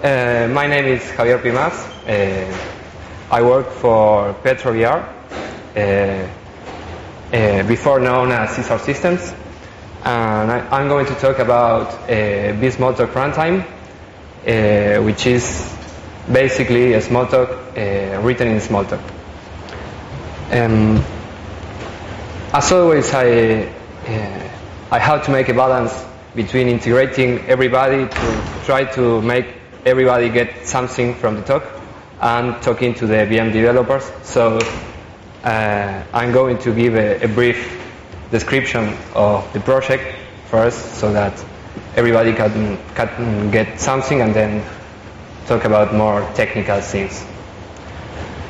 My name is Javier Pimas. I work for PetroVR, before known as Caesar Systems, and I'm going to talk about smalltalk runtime, which is basically a smalltalk written in smalltalk. As always, I have to make a balance between integrating everybody to try to make everybody get something from the talk and talking to the VM developers. So I'm going to give a brief description of the project first so that everybody can get something and then talk about more technical things.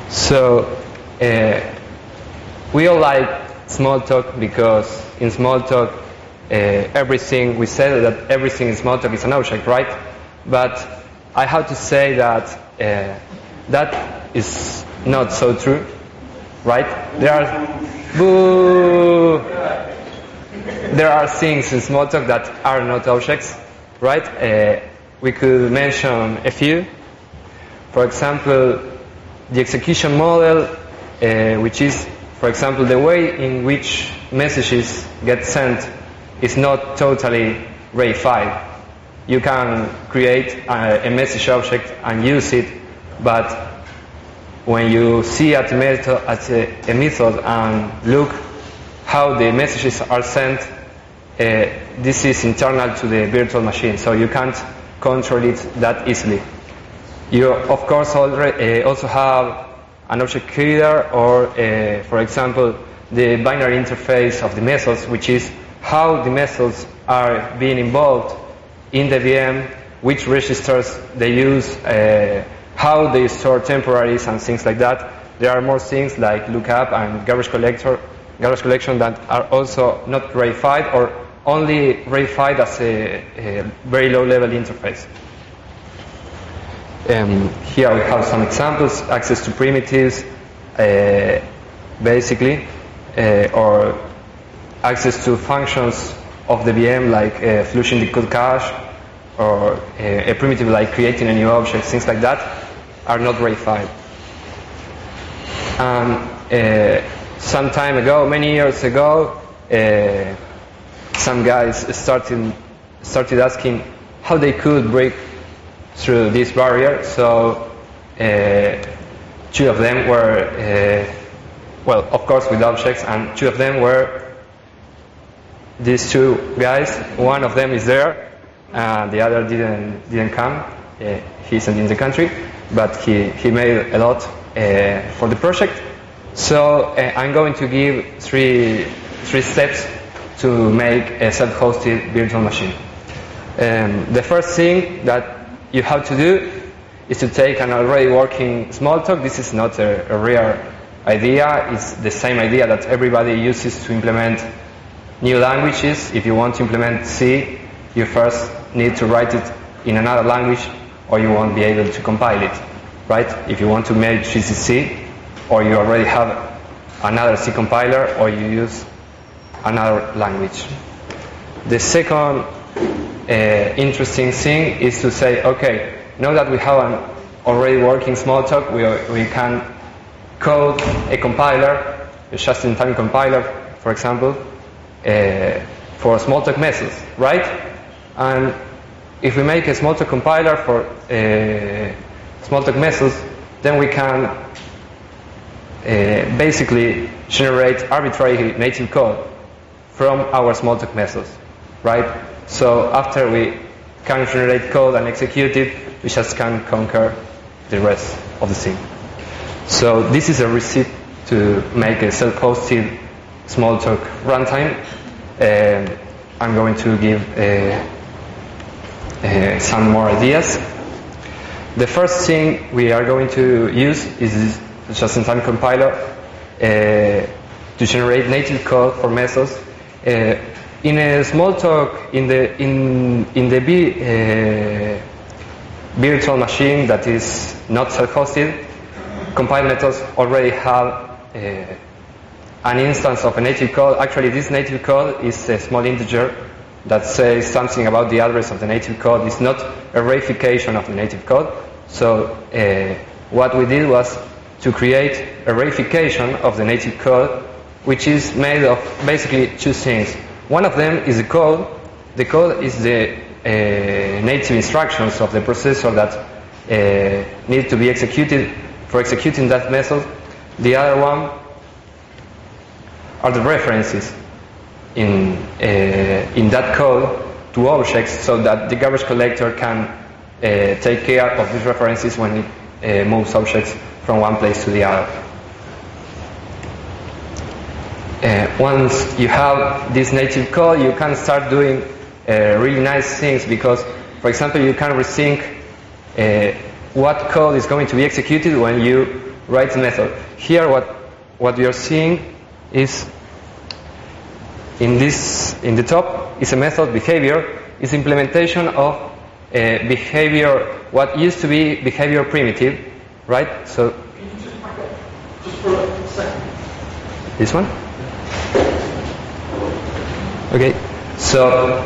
So we all like Smalltalk because in Smalltalk everything, we said that everything in Smalltalk is an object, right? But I have to say that that is not so true, right? There are things in Smalltalk that are not objects, right? We could mention a few. For example, the execution model, which is, for example, the way in which messages get sent is not totally Reifying. You can create a message object and use it, but when you see at a method and look how the messages are sent, this is internal to the virtual machine, so you can't control it that easily. You, of course, also have an object header or, for example, the binary interface of the methods, which is how the methods are being involved in the VM, which registers they use, how they store temporaries and things like that. There are more things like lookup and garbage collection that are also not reified or only reified as a very low-level interface. Here we have some examples: access to primitives, basically, or access to functions of the VM, like flushing the code cache, or a primitive like creating a new object, things like that, are not reified. Some time ago, many years ago, some guys started asking how they could break through this barrier. So two of them were, well, of course with objects, and two of them were these two guys. One of them is there, and the other didn't come. He isn't in the country, but he made a lot for the project. So I'm going to give three steps to make a self-hosted virtual machine. The first thing that you have to do is to take an already working Smalltalk. This is not a rare idea. It's the same idea that everybody uses to implement new languages. If you want to implement C, you first need to write it in another language or you won't be able to compile it, right? If you want to make GCC, or you already have another C compiler, or you use another language. The second interesting thing is to say, okay, now that we have an already working Smalltalk, we can code a compiler, a just-in-time compiler, for example, for Smalltalk methods, right? And if we make a Smalltalk compiler for Smalltalk methods, then we can basically generate arbitrary native code from our Smalltalk methods, right? So after we can generate code and execute it, we just can conquer the rest of the thing. So this is a recipe to make a self-hosted Smalltalk runtime. I'm going to give some more ideas. The first thing we are going to use is the just-in-time compiler to generate native code for methods. In a Smalltalk, in the virtual machine that is not self-hosted, compile methods already have an instance of a native code. Actually, this native code is a small integer that says something about the address of the native code. It's not a reification of the native code. So what we did was to create a reification of the native code, which is made of basically two things. One of them is the code. The code is the native instructions of the processor that need to be executed for executing that method. The other one are the references in that code to objects, so that the garbage collector can take care of these references when it moves objects from one place to the other. Once you have this native code, you can start doing really nice things, because, for example, you can resync what code is going to be executed when you write the method. Here, what we are seeing is in the top is a method behavior. Is implementation of behavior, what used to be behavior primitive, right? So just for a second. This one? Okay. So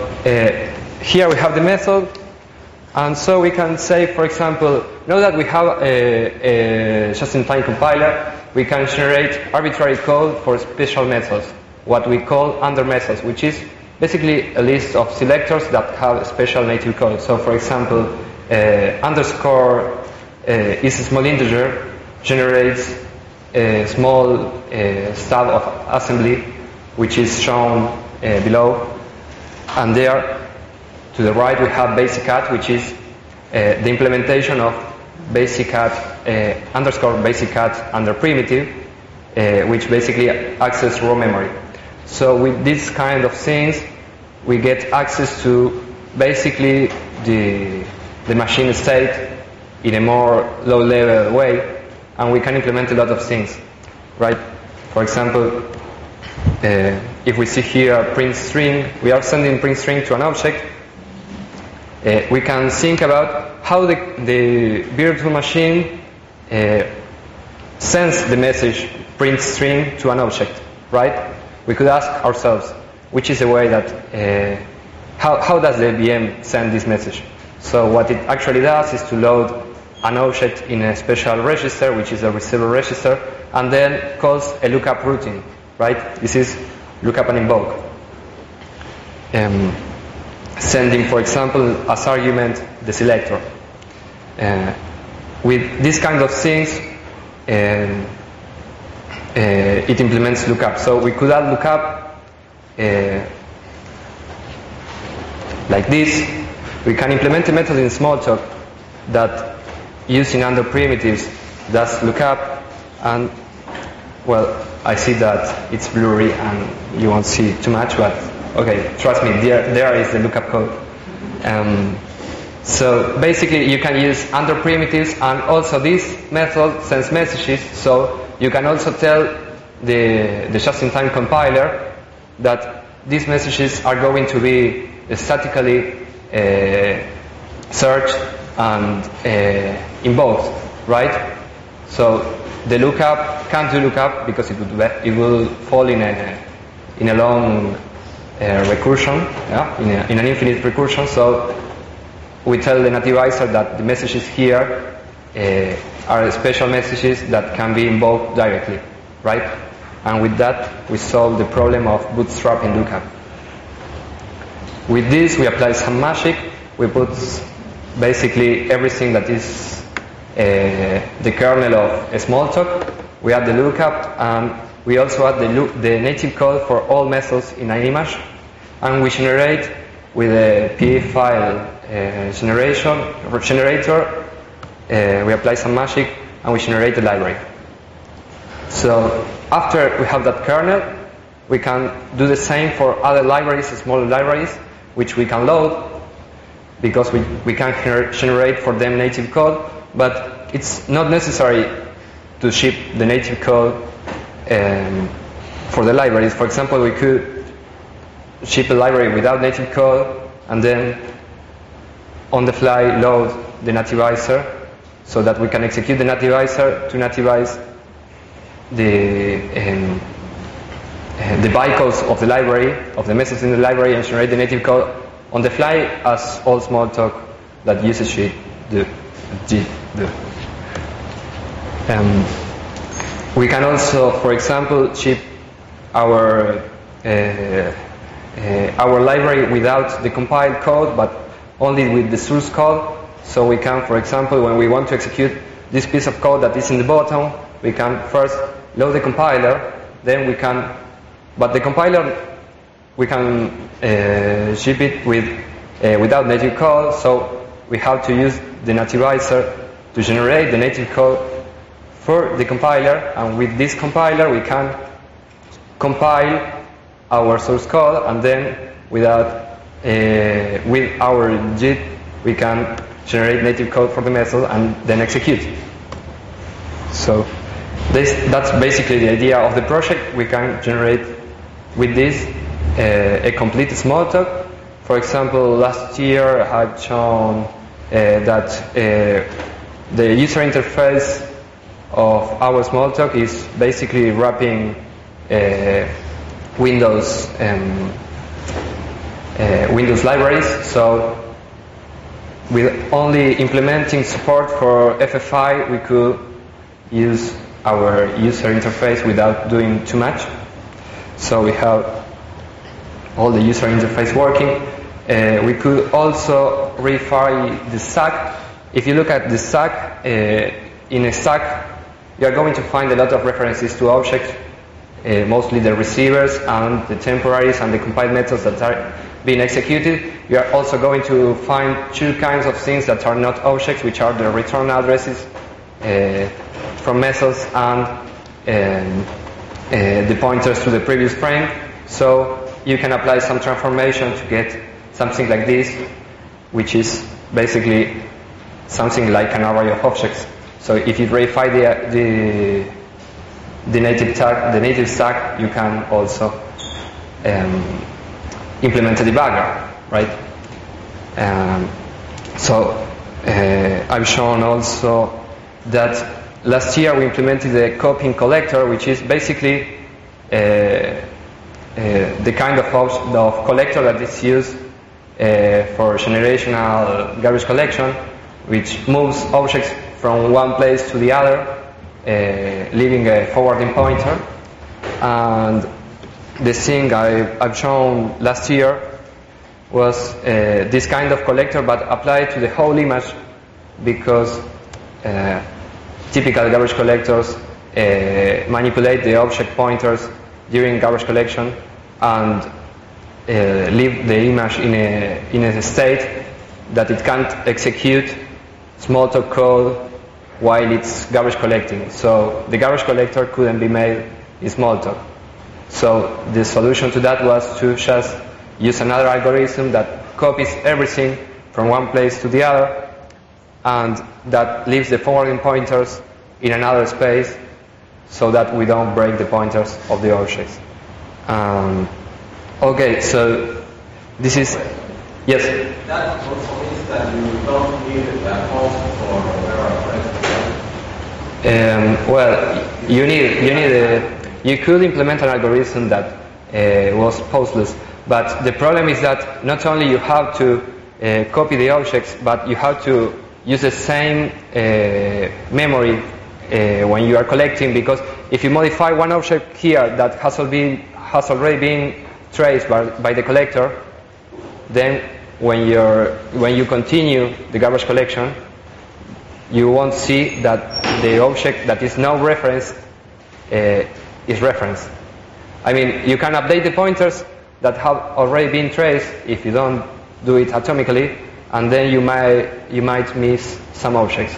here we have the method, and so we can say, for example, now that we have a just-in-time compiler, we can generate arbitrary code for special methods, what we call under methods, which is basically a list of selectors that have special native code. So, for example, underscore is a small integer, generates a small stub of assembly, which is shown below. And there, to the right, we have basicat, which is the implementation of basicat underscore basicat under primitive, which basically access raw memory. So with these kind of things, we get access to basically the machine state in a more low-level way, and we can implement a lot of things, right? For example, if we see here print string, we are sending print string to an object. We can think about how the virtual machine sends the message print string to an object, right? We could ask ourselves, which is the way that, how does the VM send this message? So what it actually does is to load an object in a special register, which is a receiver register, and then calls a lookup routine, right? This is lookup and invoke. Sending, for example, as argument the selector. With these kind of things, it implements lookup. So we could add lookup like this. We can implement a method in Smalltalk that, using under primitives, does lookup, and well, I see that it's blurry and you won't see too much, but okay, trust me, there is the lookup code. So basically you can use under primitives, and also this method sends messages, so you can also tell the just-in-time compiler that these messages are going to be statically searched and invoked, right? So the lookup can't do lookup because it will fall in a long recursion, yeah? in an infinite recursion. So we tell the nativizer that the messages here are special messages that can be invoked directly, right? And with that, we solve the problem of bootstrapping lookup. With this, we apply some magic. We put basically everything that is the kernel of a Smalltalk. We add the lookup, and we also add the native code for all methods in an image. And we generate with a PE file generator. We apply some magic, and we generate a library. So after we have that kernel, we can do the same for other libraries, smaller libraries, which we can load, because we can generate for them native code, but it's not necessary to ship the native code for the libraries. For example, we could ship a library without native code, and then on the fly load the nativizer, so that we can execute the nativizer to nativize the bytecodes of the library, of the methods in the library, and generate the native code on the fly, as all Smalltalk that uses Git do. We can also, for example, ship our library without the compiled code, but only with the source code. So we can, for example, when we want to execute this piece of code that is in the bottom, we can first load the compiler, then we can, but the compiler we can ship it with without native code, so we have to use the nativizer to generate the native code for the compiler, and with this compiler we can compile our source code, and then with our Git we can generate native code for the method and then execute. So that's basically the idea of the project. We can generate with this a complete Smalltalk. For example, last year I had shown that the user interface of our Smalltalk is basically wrapping Windows libraries. So with only implementing support for FFI, we could use our user interface without doing too much. So we have all the user interface working. We could also reify the stack. If you look at the stack, in a stack, you are going to find a lot of references to objects, mostly the receivers and the temporaries and the compiled methods that are being executed. You are also going to find two kinds of things that are not objects, which are the return addresses from methods and the pointers to the previous frame. So you can apply some transformation to get something like this, which is basically something like an array of objects. So if you reify the native stack, you can also implement a debugger, right? I've shown also that last year we implemented the copying collector, which is basically the kind of collector that is used for generational garbage collection, which moves objects from one place to the other, leaving a forwarding pointer. And the thing I've shown last year was this kind of collector, but applied to the whole image, because typical garbage collectors manipulate the object pointers during garbage collection and leave the image in a state that it can't execute Smalltalk code while it's garbage collecting. So the garbage collector couldn't be made in Smalltalk. So the solution to that was to just use another algorithm that copies everything from one place to the other, and that leaves the forwarding pointers in another space so that we don't break the pointers of the objects. Okay, so this is, yes? That also means that you don't need a host for error. Well, you could implement an algorithm that was postless, but the problem is that not only you have to copy the objects, but you have to use the same memory when you are collecting, because if you modify one object here that has already been traced by the collector, then when you continue the garbage collection, you won't see that the object that is now referenced is referenced. I mean, you can update the pointers that have already been traced if you don't do it atomically, and then you might miss some objects.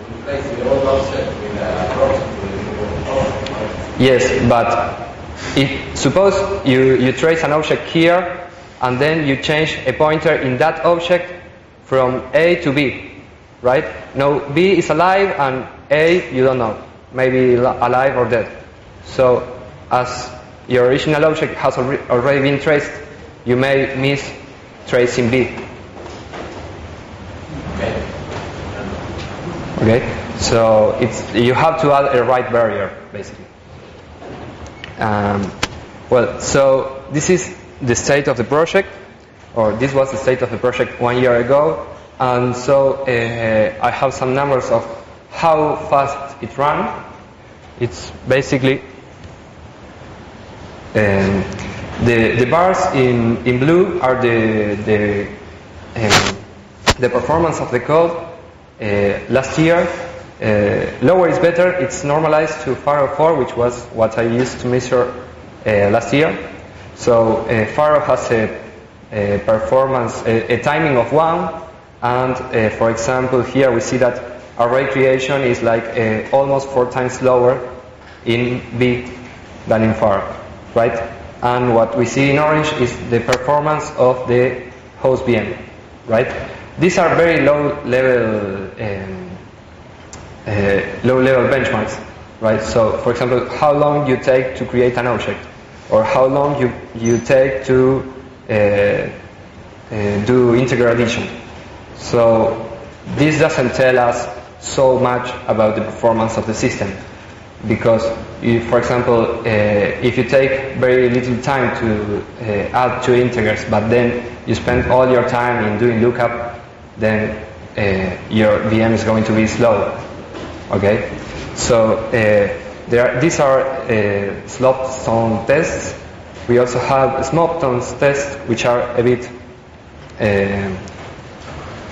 Replace the old object with a object. Yes, but suppose you trace an object here, and then you change a pointer in that object from A to B, right? Now B is alive and A you don't know, maybe alive or dead. So as your original object has already been traced, you may miss tracing B. Okay, so you have to add a write barrier basically. Well, so this is the state of the project, or this was the state of the project 1 year ago, and so I have some numbers of how fast it ran. It's basically the bars in blue are the performance of the code last year. Lower is better. It's normalized to Faro 4, which was what I used to measure last year. So Faro has a performance, a timing of 1, and for example here we see that array creation is like almost 4 times slower in B than in Faro, right? And what we see in orange is the performance of the host VM, right? These are very low level benchmarks, right? So for example, how long you take to create an object, or how long you take to do integer addition. So this doesn't tell us so much about the performance of the system, because if, for example, if you take very little time to add 2 integers, but then you spend all your time in doing lookup, then your VM is going to be slow. Okay, so these are slopstone tests. We also have smoptones tests, which are a bit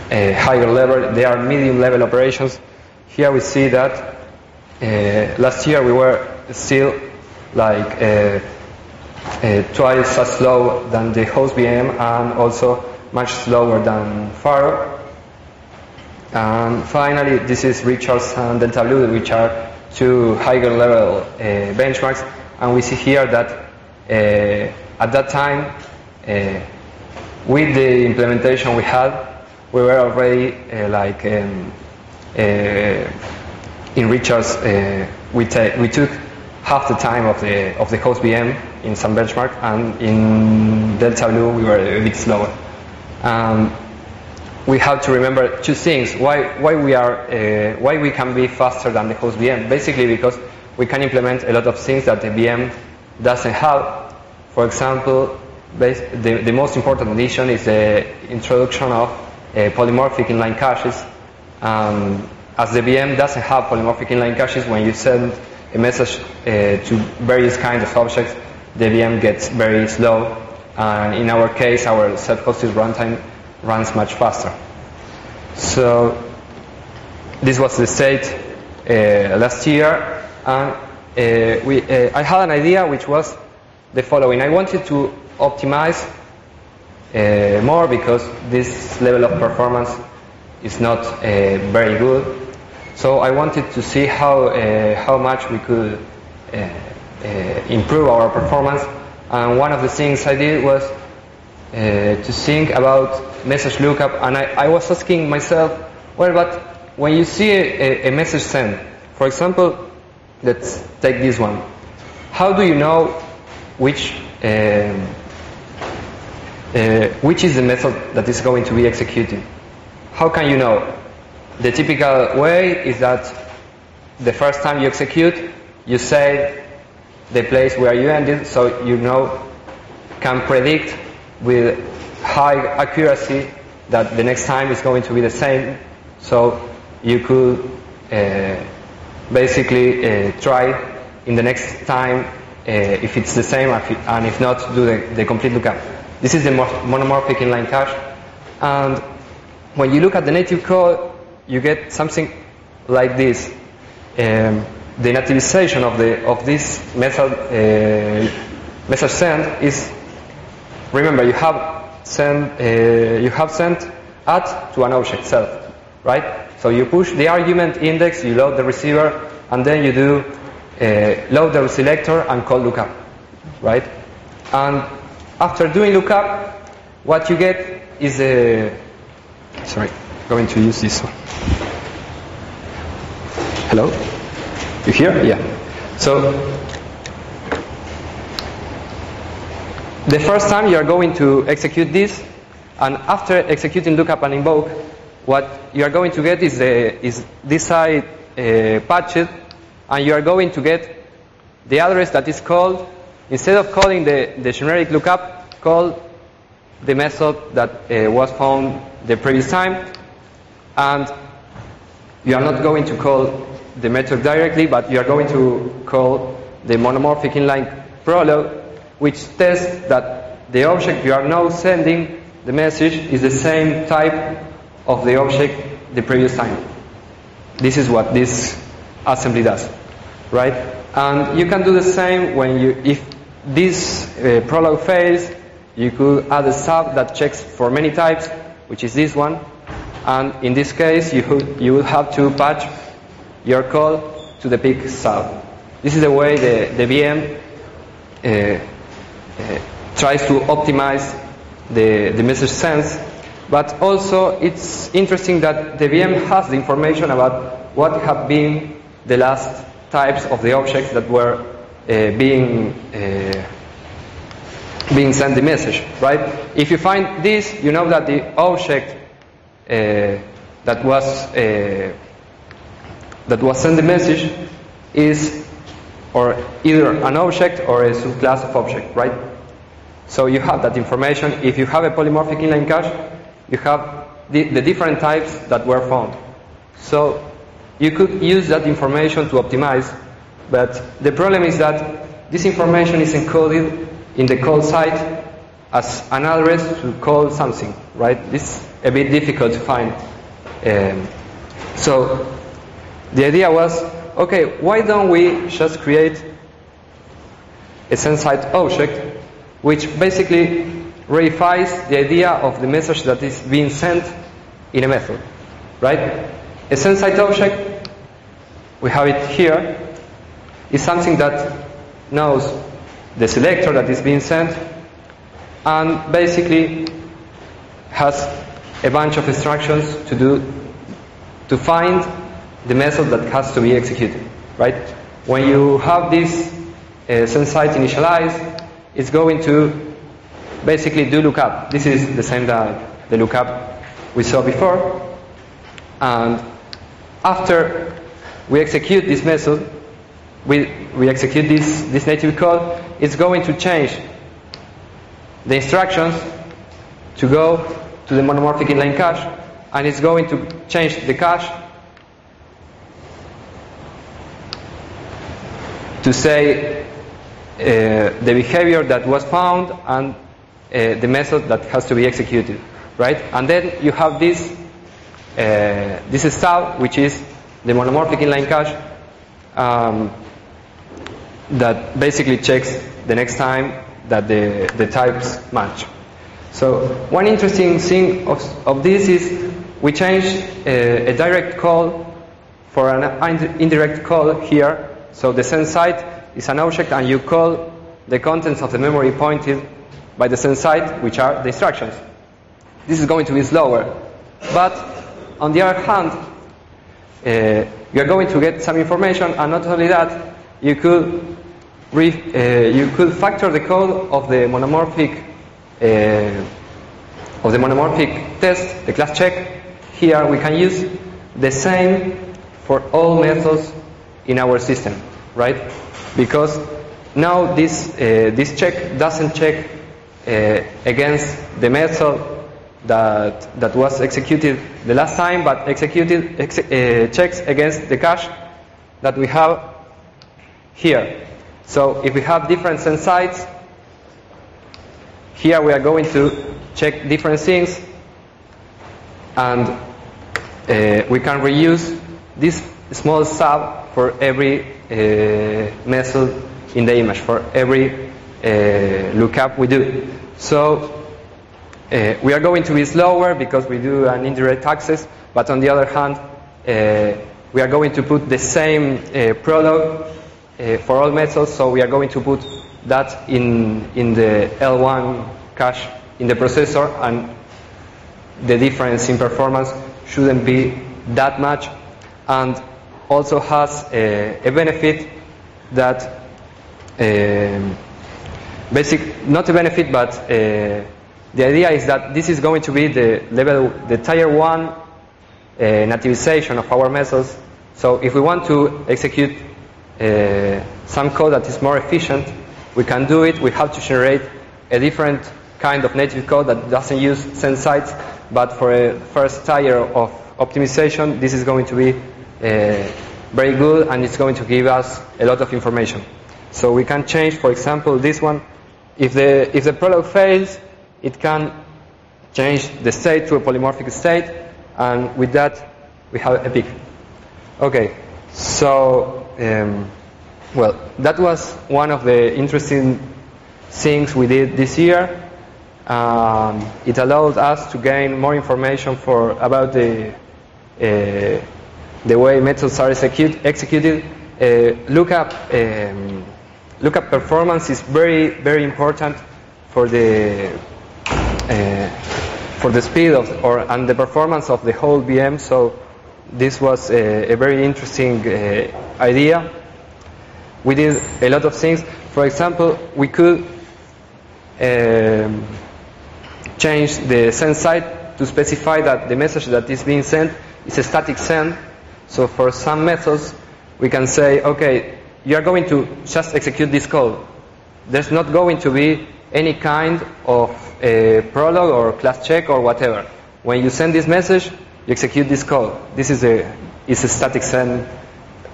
higher level. They are medium level operations. Here we see that last year we were still like twice as slow than the host VM, and also much slower than Faro. And finally, this is Richards and Delta Blue, which are 2 higher level benchmarks. And we see here that at that time, with the implementation we had, we were already in Richards, we took half the time of the host VM in some benchmark, and in Delta Blue we were a bit slower. We have to remember 2 things. Why we can be faster than the host VM? Basically because we can implement a lot of things that the VM doesn't have. For example, the most important addition is the introduction of polymorphic inline caches. As the VM doesn't have polymorphic inline caches, when you send a message to various kinds of objects, the VM gets very slow. And in our case, our self-hosted runtime runs much faster. So this was the state last year, and I had an idea which was the following. I wanted to optimize more, because this level of performance is not very good. So I wanted to see how much we could improve our performance, and one of the things I did was to think about message lookup, and I was asking myself, well, but when you see a message sent, for example, let's take this one, how do you know which is the method that is going to be executed? How can you know? The typical way is that the first time you execute, you say the place where you ended, so you can predict with high accuracy that the next time is going to be the same. So you could basically try in the next time if it's the same, and if not, do the complete lookup. This is the monomorphic inline cache, and when you look at the native code, you get something like this. The nativization of this method message send is, remember, you have sent add to an object self, right? So you push the argument index, you load the receiver, and then you do load the selector and call lookup, right? And after doing lookup, what you get is sorry, going to use this one. Hello? You hear? Yeah. So the first time you are going to execute this, and after executing lookup and invoke, what you are going to get is this side patched, and you are going to get the address that is called instead of calling the generic lookup, call the method that was found the previous time. And you are not going to call the method directly, but you are going to call the monomorphic inline prolog, which tests that the object you are now sending the message is the same type of the object the previous time. This is what this assembly does, right? And you can do the same when if this prolog fails, you could add a sub that checks for many types, which is this one. And in this case, you will have to patch your call to the pick sub. This is the way the VM tries to optimize the message sense. But also, it's interesting that the VM has the information about what have been the last types of the objects that were being sent the message, right? If you find this, you know that the object that was sent the message is or either an object or a subclass of object, right? So you have that information. If you have a polymorphic inline cache, you have the different types that were found. So you could use that information to optimize, but the problem is that this information is encoded in the call site as an address to call something, right? This is a bit difficult to find. So the idea was, okay, why don't we just create a SendSite object which basically reifies the idea of the message that is being sent in a method, right? A SendSite object, we have it here, is something that knows the selector that is being sent and basically has a bunch of instructions to find the method that has to be executed, right? When you have this SendSite initialized, it's going to basically do lookup. This is the same that the lookup we saw before. And after we execute this method, we execute this native code, it's going to change the instructions to go to the monomorphic inline cache, and it's going to change the cache to say the behavior that was found and the method that has to be executed, right? And then you have this stub, which is the monomorphic inline cache, that basically checks the next time that the types match. So one interesting thing of this is we changed a direct call for an indirect call here. So the SendSite is an object, and you call the contents of the memory pointed by the SendSite, which are the instructions. This is going to be slower. But on the other hand, you are going to get some information, and not only that, you could factor the code of the monomorphic test, the class check. Here we can use the same for all methods in our system, right? Because now this check doesn't check against the method that was executed the last time, but checks against the cache that we have here. So if we have different SendSites, here we are going to check different things, and we can reuse this small sub for every method in the image, for every lookup we do. So we are going to be slower because we do an indirect access, but on the other hand, we are going to put the same prolog for all methods, so we are going to put that in the L1 cache in the processor, and the difference in performance shouldn't be that much, and also has a benefit that not a benefit, but the idea is that this is going to be the tier 1 nativization of our methods. So if we want to execute some code that is more efficient, we can do it. We have to generate a different kind of native code that doesn't use SendSite, but for a first tier of optimization, this is going to be very good, and it's going to give us a lot of information. So we can change, for example, this one. If the prolog fails, it can change the state to a polymorphic state, and with that, we have a peak. Okay, so, well, that was one of the interesting things we did this year. It allowed us to gain more information about the way methods are executed. Lookup performance is very, very important for the speed and the performance of the whole VM. So this was a very interesting idea. We did a lot of things. For example, we could change the SendSite to specify that the message that is being sent is a static send. So for some methods, we can say, okay, you are going to just execute this code. There's not going to be any kind of prolog or class check or whatever. When you send this message, you execute this code. This is a static send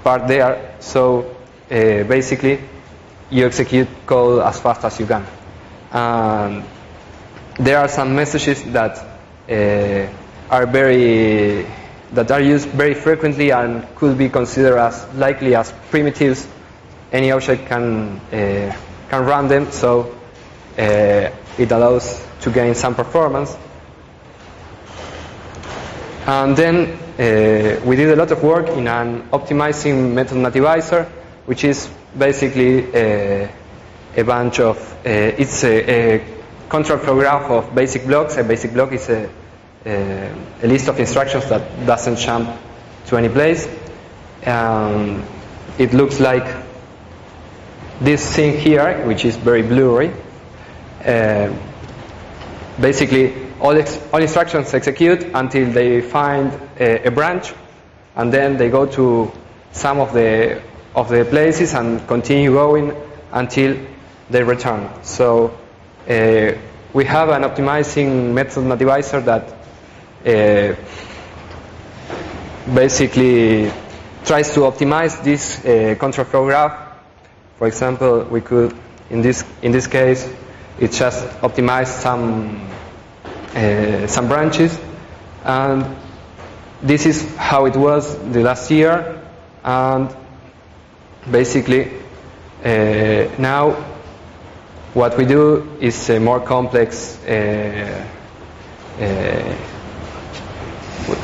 part there. So basically, you execute code as fast as you can. There are some messages that are used very frequently and could be considered as likely as primitives. Any object can run them, so it allows to gain some performance. And then we did a lot of work in an optimizing method nativizer, which is basically a bunch of it's a control flow graph of basic blocks. A basic block is a list of instructions that doesn't jump to any place. It looks like this thing here, which is very blurry. Basically, all instructions execute until they find a branch, and then they go to some of the places and continue going until they return. So we have an optimizing method nativizer that basically tries to optimize this control flow graph. For example, we could, in this case, it just optimized some branches, and this is how it was the last year. And basically, now what we do is a more complex.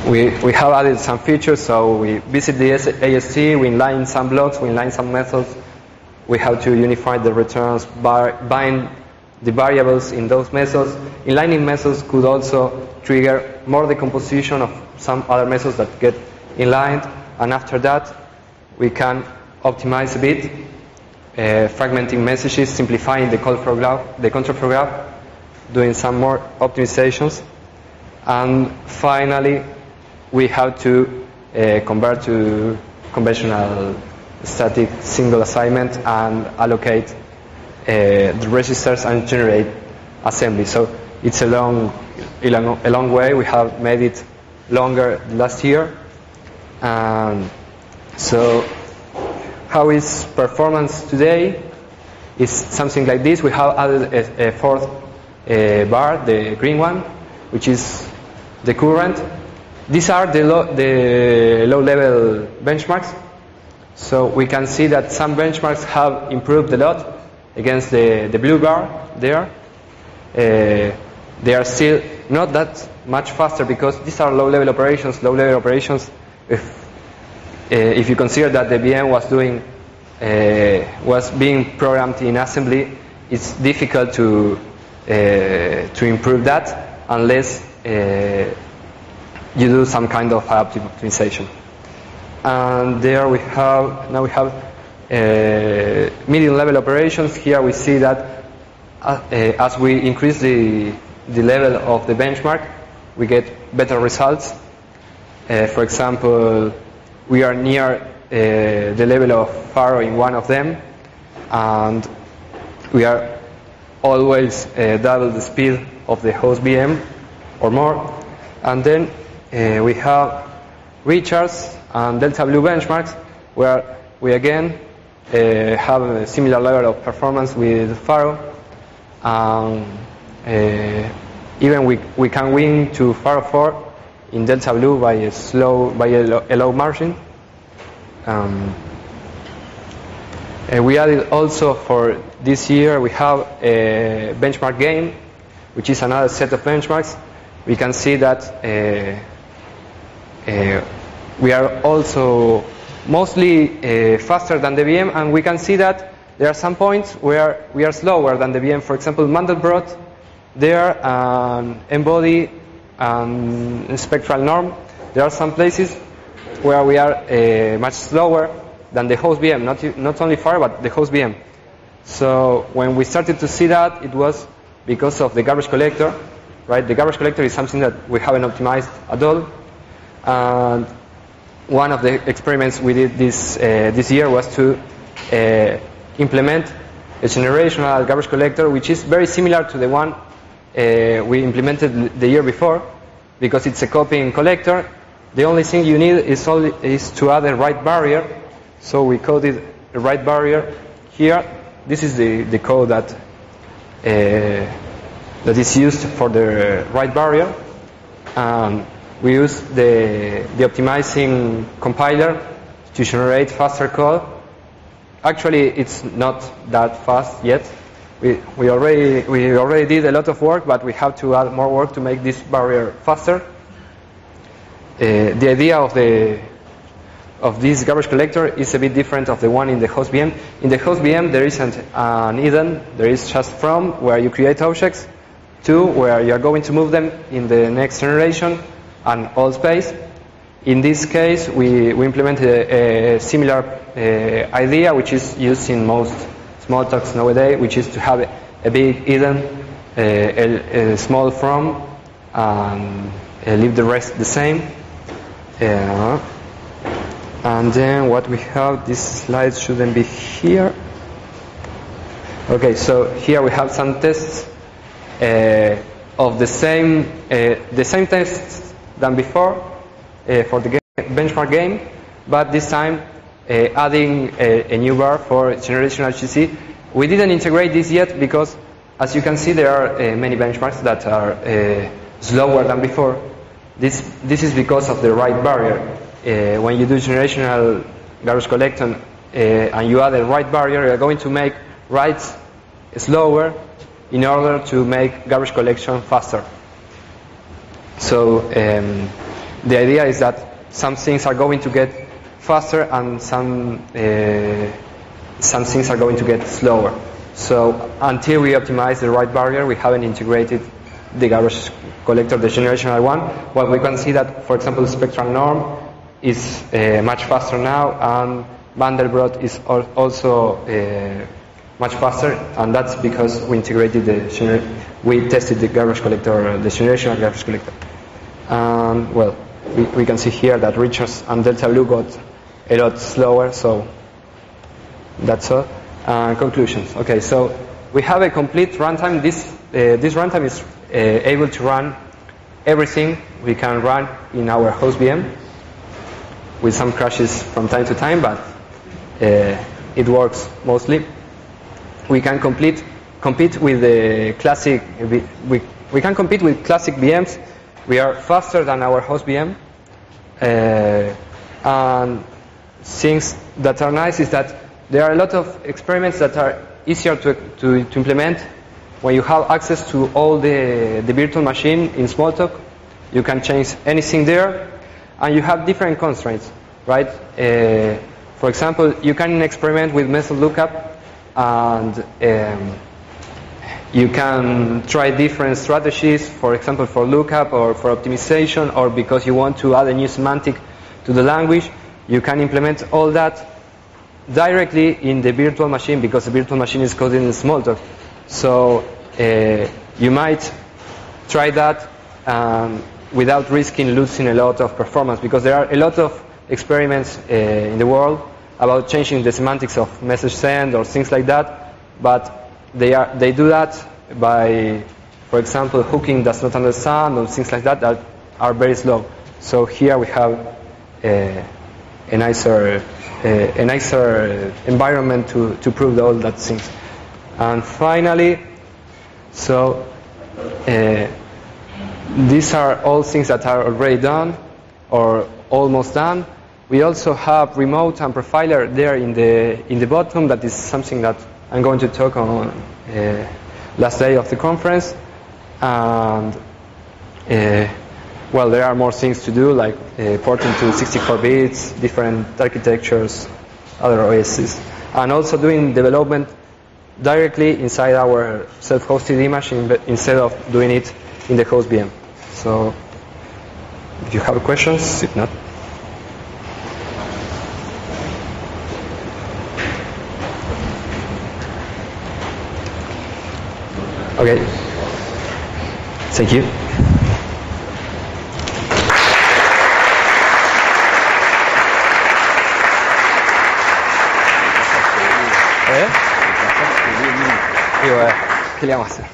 We have added some features, so we visit the AST, we inline some blocks, we inline some methods. We have to unify the returns, bind the variables in those methods. Inlining methods could also trigger more decomposition of some other methods that get inlined, and after that we can optimize a bit, fragmenting messages, simplifying the control flow graph, doing some more optimizations, and finally we have to convert to conventional static single assignment and allocate the registers and generate assembly. So it's a long way. We have made it longer last year. So how is performance today? Is something like this. We have added a fourth bar, the green one, which is the current. These are the low-level benchmarks. So we can see that some benchmarks have improved a lot against the blue bar there. They are still not that much faster because these are low-level operations. Low-level operations, if you consider that the VM was being programmed in assembly, it's difficult to improve that unless you do some kind of adaptive optimization. And there we have medium-level operations. Here we see that as we increase the level of the benchmark, we get better results. For example, we are near the level of Faro in one of them, and we are always double the speed of the host VM or more. And then we have recharts and Delta Blue benchmarks, where we again have a similar level of performance with Faro. Even we can win to Faro 4 in Delta Blue by a low margin. We added also for this year, we have a benchmark game, which is another set of benchmarks. We can see that we are also mostly faster than the VM, and we can see that there are some points where we are slower than the VM. For example, Mandelbrot, there, embody and spectral norm. There are some places where we are much slower than the host VM, not only Faro, but the host VM. So when we started to see that, it was because of the garbage collector, right? The garbage collector is something that we haven't optimized at all. And one of the experiments we did this year was to implement a generational garbage collector, which is very similar to the one we implemented the year before, because it's a copying collector. The only thing you need is to add a write barrier. So we coded a write barrier here. This is the code that is used for the write barrier. We use the optimizing compiler to generate faster code. Actually, it's not that fast yet. We already did a lot of work, but we have to add more work to make this barrier faster. The idea of this garbage collector is a bit different of the one in the host VM. In the host VM, there isn't an hidden. There is just from, where you create objects, to where you are going to move them in the next generation, and all space. In this case, we implemented a similar idea, which is used in most small talks nowadays, which is to have a big hidden, a small from, and leave the rest the same. And then what we have, this slide shouldn't be here. Okay, so here we have some tests of the same tests than before for the benchmark game, but this time adding a new bar for generational GC. We didn't integrate this yet because, as you can see, there are many benchmarks that are slower than before. This is because of the write barrier. When you do generational garbage collection and you add a write barrier, you are going to make writes slower in order to make garbage collection faster. So the idea is that some things are going to get faster and some things are going to get slower. So until we optimize the write barrier, we haven't integrated the garbage collector, the generational one. Well, we can see that, for example, the spectral norm is much faster now, and Mandelbrot is also much faster, and that's because we integrated we tested the garbage collector, the generational garbage collector. Well, we can see here that Richards and Delta Blue got a lot slower, so that's all. Conclusions. Okay, so we have a complete runtime. This runtime is able to run everything we can run in our host VM, with some crashes from time to time, but it works mostly. We can compete with the classic. We can compete with classic VMs. We are faster than our host VM, and things that are nice is that there are a lot of experiments that are easier to implement when you have access to all the virtual machine in Smalltalk. You can change anything there, and you have different constraints, right? For example, you can experiment with method lookup, and you can try different strategies, for example, for lookup or for optimization, or because you want to add a new semantic to the language. You can implement all that directly in the virtual machine, because the virtual machine is coded in Smalltalk. So you might try that without risking losing a lot of performance, because there are a lot of experiments in the world about changing the semantics of message send or things like that, but they do that by, for example, hooking does not understand or things like that are very slow. So here we have a nicer environment to prove all that things. And finally, so these are all things that are already done or almost done. We also have remote and profiler there in the bottom. That is something that I'm going to talk on last day of the conference. And well, there are more things to do, like porting to 64 bits, different architectures, other OSs, and also doing development directly inside our self-hosted image instead of doing it in the host VM. So if you have questions, if not. Okay. Thank you. ¿Qué le vamos a hacer?